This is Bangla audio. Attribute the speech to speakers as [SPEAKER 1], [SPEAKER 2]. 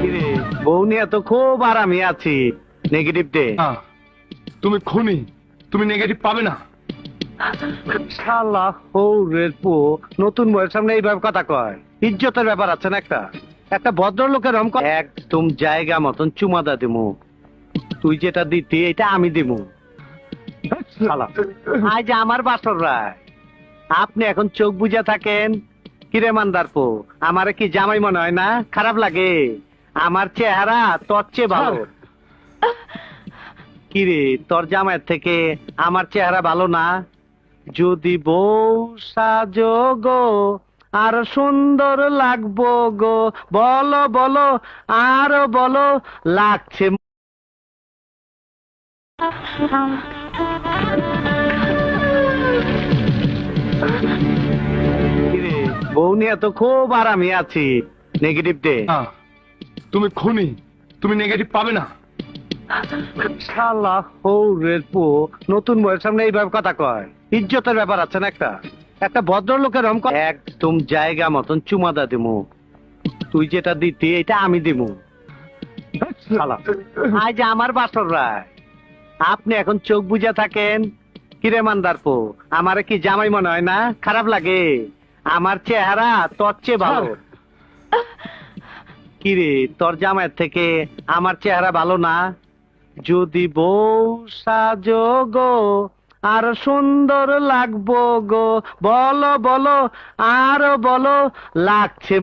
[SPEAKER 1] কিরে, বউ নিয়ে তো খুব আরামে আছি। নেগেটিভ দে।
[SPEAKER 2] তুমি খুনি, তুমি নেগেটিভ পাবে না।
[SPEAKER 1] শালা হৌরের পো নতুন বউয়ের সামনে এইভাবে কথা কয়। ইজ্জতের ব্যাপার আছে না একটা। একটা ভদ্রলোকের রকম একদম জায়গা মতন চুমাদা দিমু। তুই যেটা দিতি এটা আমি দিমু। শালা আজ আমার বাসর রায়, আপনি এখন চোখ বুঝে থাকেন। কিরে মান্দার পো, আমারে কি জামাই মনে হয় না? খারাপ লাগে? আমার চেহারা তোর চেয়ে ভালো। কিরে, তোর জামাইয়ের থেকে আমার চেহারা ভালো না? যদি বউ সাজো গো আর সুন্দর লাগবো গো, বলো বলো আরো বলো লাগছে। কিরে, বউ নিয়ে তো খুব আরামে আছি। নেগেটিভ দে।
[SPEAKER 2] তুমি খুনি, তুমি নেগেটিভ পাবে না।
[SPEAKER 1] শালা হৌরের পো নতুন বউয়ের সামনে এইভাবে কথা কয়। ইজ্জতের ব্যাপার আছে না একটা। একটা ভদ্রলোকের রকম একদম জায়গা মতন চুমাদা দিমু। তুই যেটা দিতি এটা আমি দিমু। শালা আজ আমার বাসর রায়, আপনি এখন চোখ বুঝে থাকেন। কিরে মান্দার পো, আমারে কি জামাই মনে হয় না? খারাপ লাগে? আমার চেহারা তোর চেয়ে ভালো। কিরে, তোর জামাইয়ের থেকে আমার চেহারা ভালো না? যদি বউ সাজো গো আর সুন্দর লাগবো গো, বলো বলো আরো বলো লাগছে।